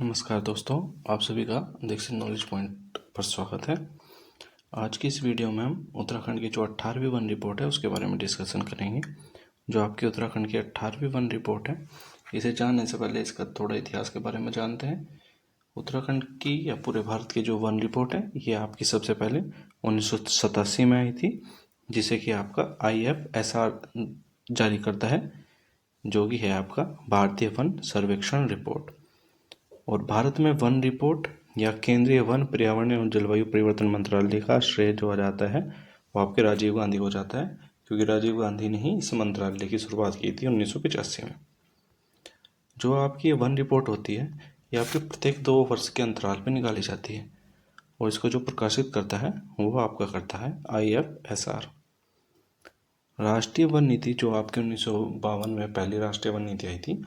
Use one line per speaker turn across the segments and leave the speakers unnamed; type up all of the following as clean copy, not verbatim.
नमस्कार दोस्तों, आप सभी का दीक्षित नॉलेज पॉइंट पर स्वागत है। आज की इस वीडियो में हम उत्तराखंड की जो 18वीं वन रिपोर्ट है उसके बारे में डिस्कशन करेंगे। जो आपकी उत्तराखंड की 18वीं वन रिपोर्ट है, इसे जानने से पहले इसका थोड़ा इतिहास के बारे में जानते हैं। उत्तराखंड की या पूरे भारत की जो वन रिपोर्ट है, ये आपकी सबसे पहले 1987 में आई थी, जिसे कि आपका IFSR जारी करता है, जो कि है आपका भारतीय वन सर्वेक्षण रिपोर्ट। और भारत में वन रिपोर्ट या केंद्रीय वन, पर्यावरण एवं जलवायु परिवर्तन मंत्रालय का श्रेय जो आ जाता है वो आपके राजीव गांधी को जाता है, क्योंकि राजीव गांधी ने ही इस मंत्रालय की शुरुआत की थी 1985 में। जो आपकी वन रिपोर्ट होती है, ये आपके प्रत्येक 2 वर्ष के अंतराल पर निकाली जाती है, और इसको जो प्रकाशित करता है वो आपका करता है IFSR। राष्ट्रीय वन नीति जो आपके 1952 में पहली राष्ट्रीय वन नीति आई थी,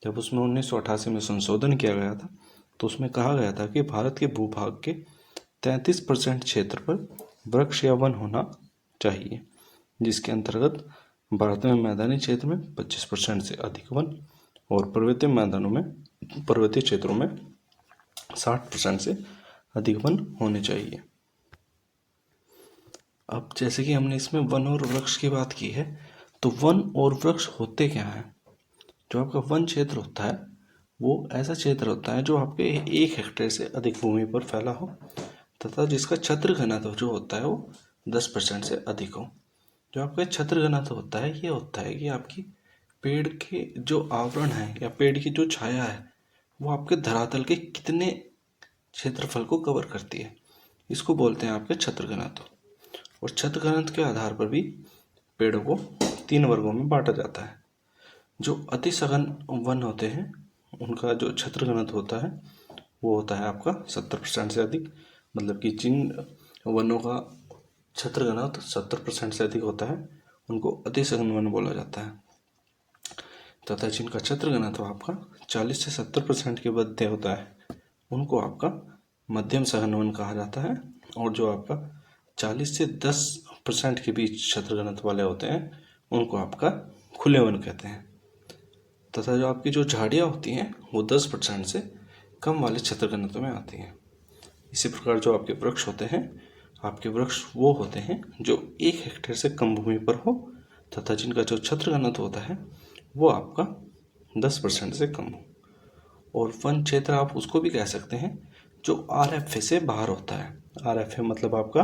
जब उसमें 1988 में संशोधन किया गया था, तो उसमें कहा गया था कि भारत के भूभाग के 33% क्षेत्र पर वृक्ष या वन होना चाहिए, जिसके अंतर्गत भारत में मैदानी क्षेत्र में 25% से अधिक वन और पर्वतीय क्षेत्रों में 60% से अधिक वन होने चाहिए। अब जैसे कि हमने इसमें वन और वृक्ष की बात की है, तो वन और वृक्ष होते क्या हैं? जो आपका वन क्षेत्र होता है वो ऐसा क्षेत्र होता है जो आपके 1 हेक्टेयर से अधिक भूमि पर फैला हो, तथा जिसका छत्र घनत्व जो होता है वो 10% से अधिक हो। जो आपका छत्र घनत्व होता है, ये होता है कि आपकी पेड़ के जो आवरण है या पेड़ की जो छाया है वो आपके धरातल के कितने क्षेत्रफल को कवर करती है, इसको बोलते हैं आपके छत्र घनत्व। और छत्र घनत्व के आधार पर भी पेड़ों को 3 वर्गों में बांटा जाता है। जो अति सघन वन होते हैं, उनका जो छत्र घनत्व होता है वो होता है आपका 70% से अधिक, मतलब कि जिन वनों का छत्र घनत्व 70% से अधिक होता है उनको अति सघन वन बोला जाता है, तथा जिनका छत्र घनत्व आपका 40 से 70% के मध्य होता है उनको आपका मध्यम सघन वन कहा जाता है। और जो आपका 40 से 10% के बीच छत्र घनत्व वाले होते हैं उनको आपका खुले वन कहते हैं, तथा जो आपकी जो झाड़ियाँ होती हैं वो 10% से कम वाले छत्र घनत्व में आती हैं। इसी प्रकार जो आपके वृक्ष होते हैं, आपके वृक्ष वो होते हैं जो 1 हेक्टेयर से कम भूमि पर हो, तथा जिनका जो छत्र घनत्व होता है वो आपका 10% से कम हो। और वन क्षेत्र आप उसको भी कह सकते हैं जो RFA से बाहर होता है। RFA मतलब आपका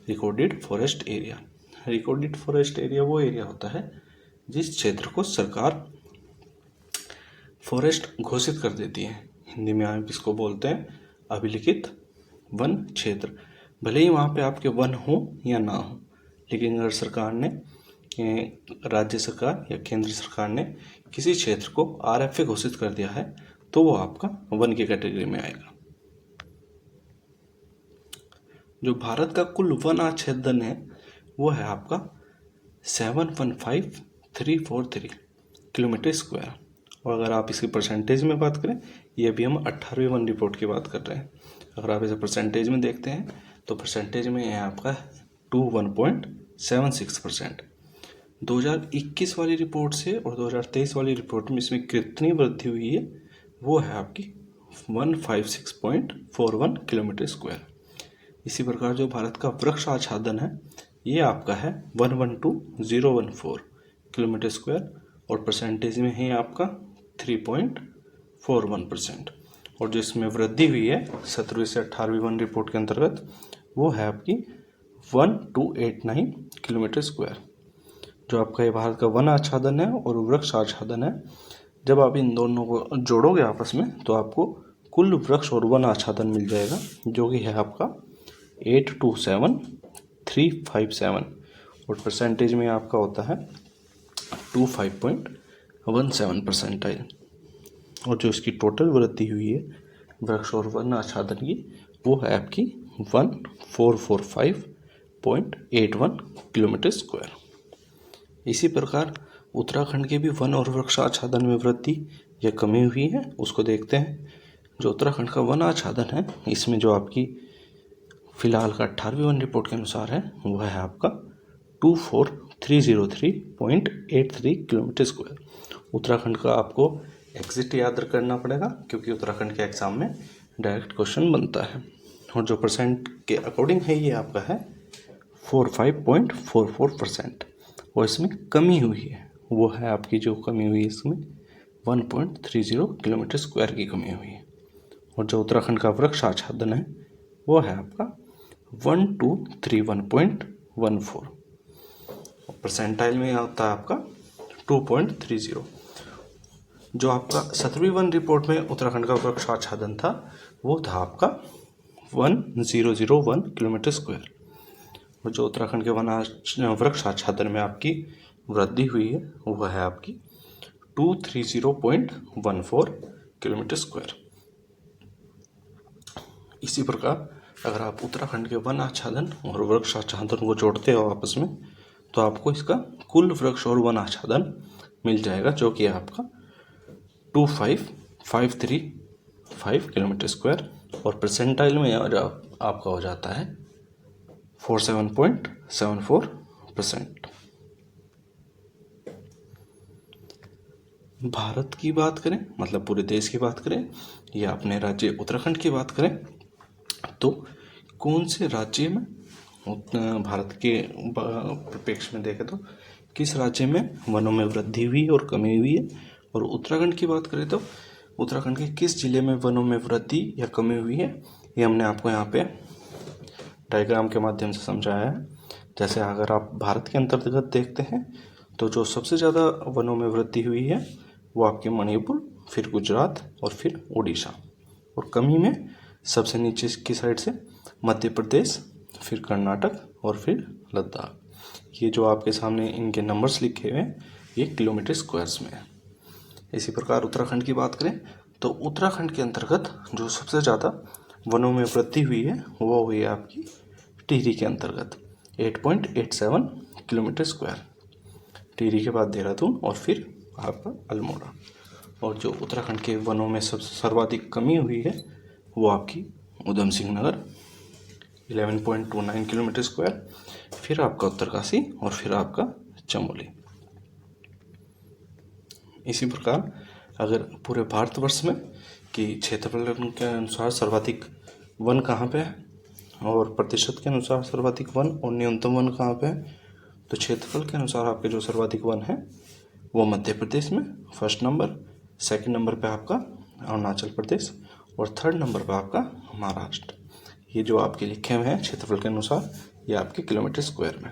recorded forest area. Recorded forest area वो एरिया होता है जिस क्षेत्र को सरकार फॉरेस्ट घोषित कर देती है। हिंदी में आप इसको बोलते हैं अभिलिखित वन क्षेत्र। भले ही वहाँ पे आपके वन हो या ना हो, लेकिन अगर सरकार ने, राज्य सरकार या केंद्र सरकार ने किसी क्षेत्र को RFA घोषित कर दिया है तो वो आपका वन की कैटेगरी में आएगा। जो भारत का कुल वन आच्छादन है वो है आपका 715,343 किलोमीटर स्क्वायर। और अगर आप इसकी परसेंटेज में बात करें, ये अभी हम 18वीं वन रिपोर्ट की बात कर रहे हैं, अगर आप इसे परसेंटेज में देखते हैं तो परसेंटेज में है आपका 21.76%। 2021 वाली रिपोर्ट से और 2023 वाली रिपोर्ट में इसमें कितनी वृद्धि हुई है वो है आपकी 156.41 किलोमीटर स्क्वायर। इसी प्रकार जो भारत का वृक्ष आच्छादन है ये आपका है 112,014 किलोमीटर स्क्वायर, और परसेंटेज में है आपका 3.41%। और जो इसमें वृद्धि हुई है 17वीं से 18वीं वन रिपोर्ट के अंतर्गत वो है आपकी 1289 किलोमीटर स्क्वायर। जो आपका ये भारत का वन आच्छादन है और वृक्ष आच्छादन है, जब आप इन दोनों को जोड़ोगे आपस में तो आपको कुल वृक्ष और वन आच्छादन मिल जाएगा, जो कि है आपका 827,357, और परसेंटेज में आपका होता है 25.17%। और जो इसकी टोटल वृद्धि हुई है वृक्ष और वन आच्छादन की वो है आपकी 1445.81 किलोमीटर स्क्वायर। इसी प्रकार उत्तराखंड के भी वन और वृक्ष आच्छादन में वृद्धि या कमी हुई है, उसको देखते हैं। जो उत्तराखंड का वन आच्छादन है, इसमें जो आपकी फिलहाल का 18वीं वन रिपोर्ट के अनुसार है वो है आपका 24,303.83 किलोमीटर स्क्वायर। उत्तराखंड का आपको एग्जिट याद करना पड़ेगा क्योंकि उत्तराखंड के एग्ज़ाम में डायरेक्ट क्वेश्चन बनता है। और जो परसेंट के अकॉर्डिंग है ये आपका है 45.44%। और इसमें कमी हुई है, वो है आपकी जो कमी हुई है इसमें 1.30 किलोमीटर स्क्वायर की कमी हुई है। और जो उत्तराखंड का वृक्ष आच्छादन है वो है आपका 1231.14। परसेंटाइल में आता है आपका 2.30। जो आपका 7वीं वन रिपोर्ट में उत्तराखंड का वृक्ष आच्छादन था वो था आपका 1001 किलोमीटर स्क्वायर। और जो उत्तराखंड के वृक्ष आच्छादन में आपकी वृद्धि हुई है वो है आपकी 230.14 किलोमीटर स्क्वायर। इसी प्रकार अगर आप उत्तराखंड के वन आच्छादन और वृक्ष आच्छादन को जोड़ते हो आपस में तो आपको इसका कुल वृक्ष और वन आच्छादन मिल जाएगा, जो कि आपका 2553 किलोमीटर स्क्वायर। और परसेंटाइल में आपका हो जाता है 47.74%। भारत की बात करें, मतलब पूरे देश की बात करें या अपने राज्य उत्तराखंड की बात करें, तो कौन से राज्य में भारत के परिप्रेक्ष्य में देखें तो किस राज्य में वनों में वृद्धि हुई और कमी हुई है। और उत्तराखंड की बात करें तो उत्तराखंड के किस जिले में वनों में वृद्धि या कमी हुई है, ये हमने आपको यहाँ पे डायग्राम के माध्यम से समझाया है। जैसे अगर आप भारत के अंतर्गत देखते हैं तो जो सबसे ज़्यादा वनों में वृद्धि हुई है वो आपके मणिपुर, फिर गुजरात और फिर उड़ीसा। और कमी में सबसे नीचे की साइड से मध्य प्रदेश, फिर कर्नाटक और फिर लद्दाख। ये जो आपके सामने इनके नंबर्स लिखे हुए हैं ये किलोमीटर स्क्वायर्स में है। इसी प्रकार उत्तराखंड की बात करें तो उत्तराखंड के अंतर्गत जो सबसे ज़्यादा वनों में वृद्धि हुई है वो हुई है आपकी टिहरी के अंतर्गत 8.87 किलोमीटर स्क्वायर। टिहरी के बाद देहरादून और फिर आपका अल्मोड़ा। और जो उत्तराखंड के वनों में सबसे सर्वाधिक कमी हुई है वो आपकी उधम सिंह नगर 11.29 किलोमीटर स्क्वायर, फिर आपका उत्तरकाशी और फिर आपका चमोली। इसी प्रकार अगर पूरे भारतवर्ष में कि क्षेत्रफल के अनुसार सर्वाधिक वन कहाँ पे है और प्रतिशत के अनुसार सर्वाधिक वन और न्यूनतम वन कहाँ पे है, तो क्षेत्रफल के अनुसार आपके जो सर्वाधिक वन है वो मध्य प्रदेश में फर्स्ट नंबर, सेकंड नंबर पे आपका अरुणाचल प्रदेश और थर्ड नंबर पे आपका महाराष्ट्र। ये जो आपके लिखे हुए हैं क्षेत्रफल के अनुसार ये आपके किलोमीटर स्क्वायर में।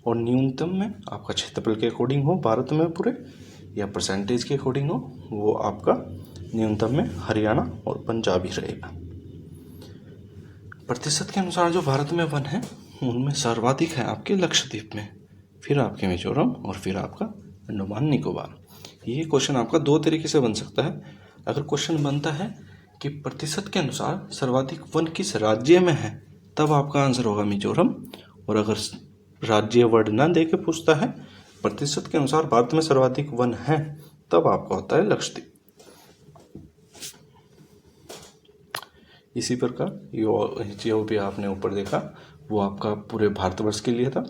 और न्यूनतम में आपका क्षेत्रफल के अकॉर्डिंग हो भारत में पूरे या परसेंटेज के अकॉर्डिंग हो वो आपका न्यूनतम में हरियाणा और पंजाब ही रहेगा। प्रतिशत के अनुसार जो भारत में वन है उनमें सर्वाधिक है आपके लक्षद्वीप में, फिर आपके मिजोरम और फिर आपका अंडमान निकोबार। ये क्वेश्चन आपका दो तरीके से बन सकता है। अगर क्वेश्चन बनता है कि प्रतिशत के अनुसार सर्वाधिक वन किस राज्य में है तब आपका आंसर होगा मिजोरम। और अगर राज्य वर्ड ना दे के पूछता है प्रतिशत के अनुसार भारत में सर्वाधिक वन है तब आपका होता है लक्षद्वीप। इसी प्रकार जो भी आपने ऊपर देखा वो आपका पूरे भारतवर्ष के लिए था।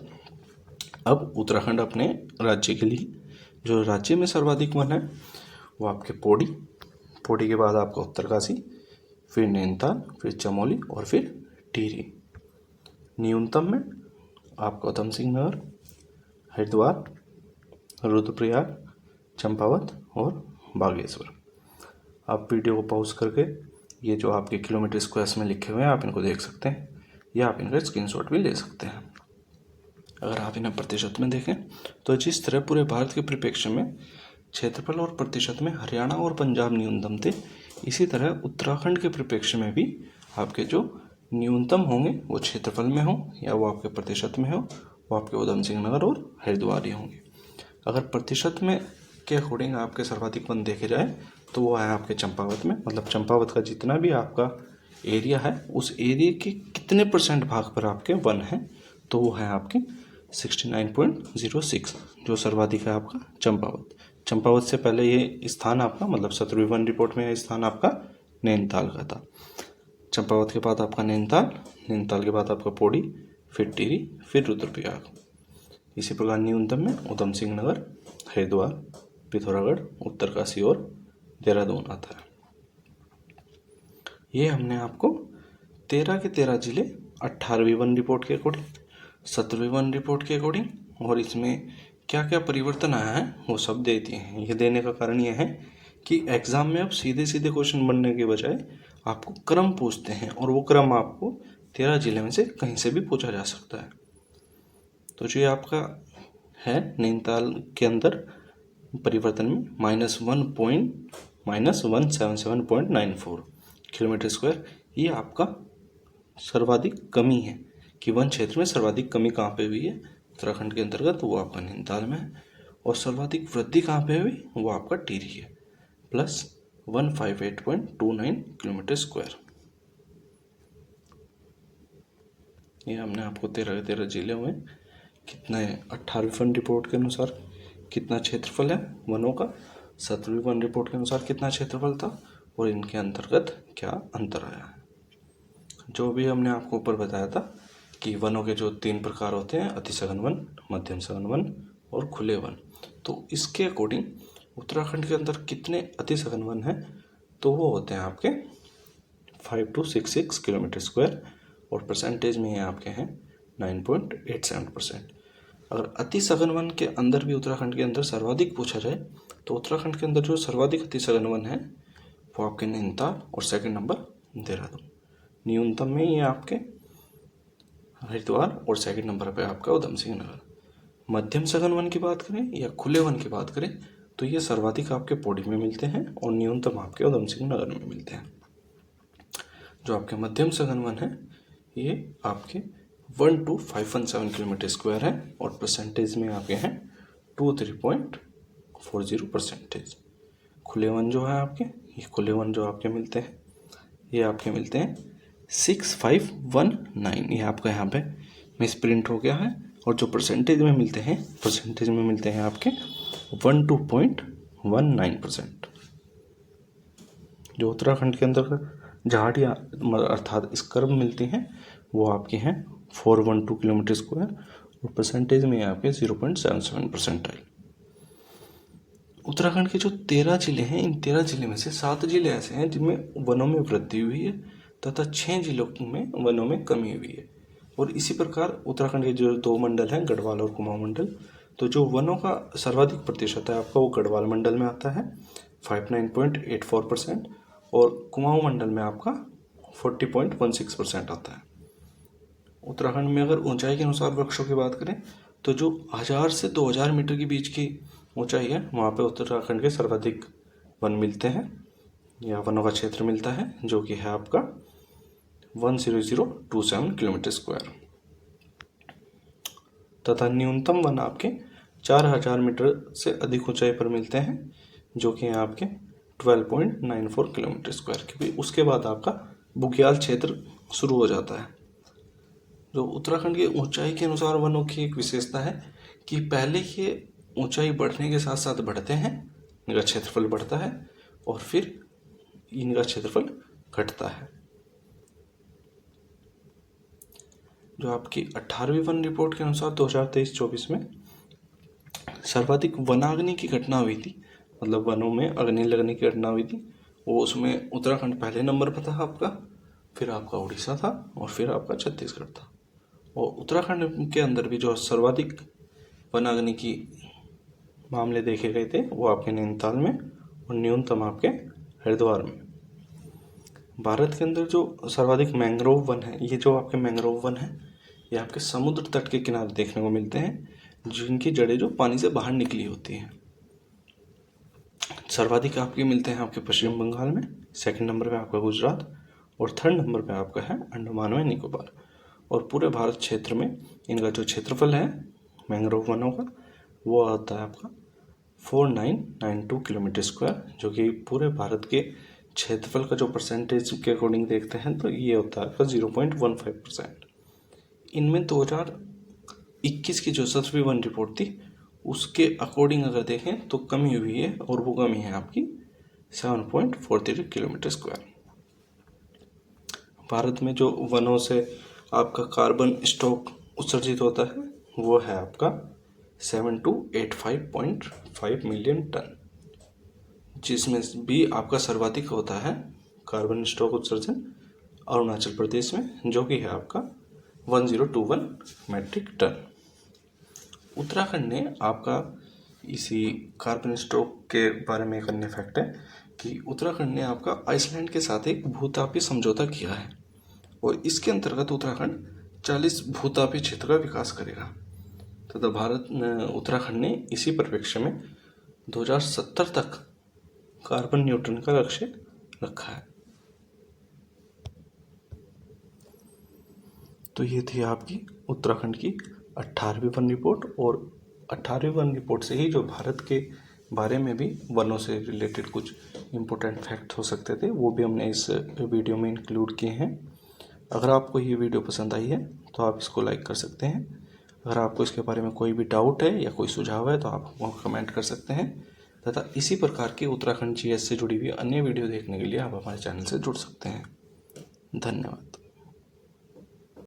अब उत्तराखंड अपने राज्य के लिए जो राज्य में सर्वाधिक वन है वो आपके पौड़ी के बाद आपका उत्तरकाशी, फिर नैनीताल, फिर चमोली और फिर टिहरी। न्यूनतम में आपका उधम सिंह नगर, हरिद्वार, रुद्रप्रयाग, चंपावत और बागेश्वर। आप वीडियो को पॉज करके ये जो आपके किलोमीटर स्क्वायर्स में लिखे हुए हैं आप इनको देख सकते हैं या आप इनका स्क्रीनशॉट भी ले सकते हैं। अगर आप इन्हें प्रतिशत में देखें तो जिस तरह पूरे भारत के परिप्रेक्ष्य में क्षेत्रफल और प्रतिशत में हरियाणा और पंजाब न्यूनतम थे, इसी तरह उत्तराखंड के परिप्रेक्ष्य में भी आपके जो न्यूनतम होंगे वो क्षेत्रफल में हो या वो आपके प्रतिशत में हो वो आपके उधम सिंह नगर और हरिद्वार ही होंगे। अगर प्रतिशत में के अकॉर्डिंग आपके सर्वाधिक वन देखे जाए तो वो है आपके चंपावत में, मतलब चंपावत का जितना भी आपका एरिया है उस एरिया के कितने % भाग पर आपके वन हैं, तो वो है आपके 69.06 जो सर्वाधिक है आपका चंपावत से पहले ये स्थान आपका मतलब 7वीं वन रिपोर्ट में स्थान आपका नैनीताल का था। चंपावत के बाद आपका नैनीताल के बाद आपका पौड़ी, फिर टिहरी, फिर रुद्रप्रयाग। इसी प्रकार न्यूनतम में उधम सिंह नगर, हरिद्वार, पिथौरागढ़, उत्तरकाशी और देहरादून आता है। ये हमने आपको 13 के 13 जिले 18वीं वन रिपोर्ट के अकॉर्डिंग, 17वीं वन रिपोर्ट के अकॉर्डिंग और इसमें क्या क्या परिवर्तन आया है वो सब दे दिए हैं। ये देने का कारण ये है कि एग्ज़ाम में अब सीधे सीधे क्वेश्चन बनने के बजाय आपको क्रम पूछते हैं और वो क्रम आपको 13 जिले में से कहीं से भी पूछा जा सकता है। तो जो ये आपका है नैनीताल के अंदर परिवर्तन में -177.94 किलोमीटर स्क्वायर, ये आपका सर्वाधिक कमी है कि वन क्षेत्र में सर्वाधिक कमी कहाँ पे हुई है उत्तराखंड के अंतर्गत, वो आपका नैनीताल में है। और सर्वाधिक वृद्धि कहाँ पे हुई, वो आपका टिहरी है, +158.29 किलोमीटर स्क्वायर। ये हमने आपको 13 जिले में कितना है 18वीं वन रिपोर्ट के अनुसार कितना क्षेत्रफल है वनों का, 17वीं वन रिपोर्ट के अनुसार कितना क्षेत्रफल था और इनके अंतर्गत क्या अंतर आया है। जो भी हमने आपको ऊपर बताया था कि वनों के जो 3 प्रकार होते हैं, अतिसघन वन, मध्यम सघन वन और खुले वन, तो इसके अकॉर्डिंग उत्तराखंड के अंदर कितने अतिसघन वन हैं, तो वो होते हैं आपके 5266 किलोमीटर स्क्वायर और परसेंटेज में ये आपके हैं 9.87%। अगर अतिसघन वन के अंदर भी उत्तराखंड के अंदर सर्वाधिक पूछा जाए तो उत्तराखंड के अंदर जो सर्वाधिक अतिसघन वन है वो आपके नैनीताल और सेकंड नंबर देहरादून। न्यूनतम में ये आपके हरिद्वार और सेकंड नंबर पे आपका उधम सिंह नगर। मध्यम सघन वन की बात करें या खुले वन की बात करें तो ये सर्वाधिक आपके पौड़ी में मिलते हैं और न्यूनतम आपके उधम सिंह नगर में मिलते हैं। जो आपके मध्यम सघन वन है ये आपके 12,517 किलोमीटर स्क्वायर है और परसेंटेज में आपके हैं 23.40%। खुले वन जो है आपके, ये खुले वन जो आपके मिलते हैं ये आपके मिलते हैं 6519, ये आपका यहाँ पे मिस प्रिंट हो गया है। और जो परसेंटेज में मिलते हैं आपके 12.19%। जो उत्तराखंड के अंदर झाड़ियाँ अर्थात स्कर्ब मिलती हैं वो आपके हैं 412 किलोमीटर स्क्वायर और परसेंटेज में आपके 0.77% है। उत्तराखंड के जो 13 जिले हैं, इन 13 जिले में से 7 जिले ऐसे हैं जिनमें वनों में वृद्धि हुई है तथा 6 जिलों में वनों में कमी हुई है। और इसी प्रकार उत्तराखंड के जो 2 मंडल हैं, गढ़वाल और कुमाऊं मंडल, तो जो वनों का सर्वाधिक प्रतिशत है आपका वो गढ़वाल मंडल में आता है 59.84% और कुमाऊं मंडल में आपका 40.16% आता है। उत्तराखंड में अगर ऊंचाई के अनुसार वृक्षों की बात करें तो जो 1000 से 2000 मीटर के बीच की ऊंचाई है वहाँ पे उत्तराखंड के सर्वाधिक वन मिलते हैं या वनों का क्षेत्र मिलता है, जो कि है आपका 10027 किलोमीटर स्क्वायर। तथा न्यूनतम वन आपके 4000 मीटर से अधिक ऊंचाई पर मिलते हैं, जो कि हैं आपके 12.94 किलोमीटर स्क्वायर। क्योंकि उसके बाद आपका बुग्याल क्षेत्र शुरू हो जाता है। जो उत्तराखंड के ऊंचाई के अनुसार वनों की एक विशेषता है कि पहले ये ऊंचाई बढ़ने के साथ साथ बढ़ते हैं, इनका क्षेत्रफल बढ़ता है और फिर इनका क्षेत्रफल घटता है। जो आपकी 18वीं वन रिपोर्ट के अनुसार 2023-24 में सर्वाधिक वनाग्नि की घटना हुई थी, मतलब वनों में अग्नि लगने की घटना हुई थी, वो उसमें उत्तराखंड पहले नंबर पर था आपका, फिर आपका उड़ीसा था और फिर आपका छत्तीसगढ़ था। और उत्तराखंड के अंदर भी जो सर्वाधिक वनाग्नि की मामले देखे गए थे वो आपके नैनीताल में और न्यूनतम आपके हरिद्वार में। भारत के अंदर जो सर्वाधिक मैंग्रोव वन है, ये जो आपके मैंग्रोव वन है ये आपके समुद्र तट के किनारे देखने को मिलते हैं, जिनकी जड़ें जो पानी से बाहर निकली होती हैं। सर्वाधिक आपके मिलते हैं आपके पश्चिम बंगाल में, सेकंड नंबर पे आपका गुजरात और थर्ड नंबर पे आपका है अंडमान और निकोबार। और पूरे भारत क्षेत्र में इनका जो क्षेत्रफल है मैंग्रोव वनों का वो आता है आपका 4992 किलोमीटर स्क्वायर, जो कि पूरे भारत के क्षेत्रफल का जो परसेंटेज के अकॉर्डिंग देखते हैं तो ये होता है आपका 0.15%। इनमें 2021 की जो 17वीं वन रिपोर्ट थी उसके अकॉर्डिंग अगर देखें तो कमी हुई है और वो कमी है आपकी 7.43 किलोमीटर स्क्वायर। भारत में जो वनों से आपका कार्बन स्टॉक उत्सर्जित होता है वो है आपका 7 to 85.5 मिलियन टन। जिसमें भी आपका सर्वाधिक होता है कार्बन स्टॉक उत्सर्जन अरुणाचल प्रदेश में, जो कि है आपका 1021 मैट्रिक टन। उत्तराखंड ने आपका इसी कार्बन स्टॉक के बारे में एक अन्य फैक्ट है कि उत्तराखंड ने आपका आइसलैंड के साथ एक भूतापीय समझौता किया है और इसके अंतर्गत उत्तराखंड 40 भूतापीय क्षेत्र का विकास करेगा तथा उत्तराखंड ने इसी परिप्रेक्ष्य में 2070 तक कार्बन न्यूट्रल का लक्ष्य रखा है। तो ये थी आपकी उत्तराखंड की 18वीं वन रिपोर्ट, और 18वीं वन रिपोर्ट से ही जो भारत के बारे में भी वनों से रिलेटेड कुछ इम्पोर्टेंट फैक्ट हो सकते थे वो भी हमने इस वीडियो में इंक्लूड किए हैं। अगर आपको ये वीडियो पसंद आई है तो आप इसको लाइक कर सकते हैं। अगर आपको इसके बारे में कोई भी डाउट है या कोई सुझाव है तो आप वो कमेंट कर सकते हैं तथा इसी प्रकार की उत्तराखंड जीएस से जुड़ी हुई अन्य वीडियो देखने के लिए आप हमारे चैनल से जुड़ सकते हैं। धन्यवाद।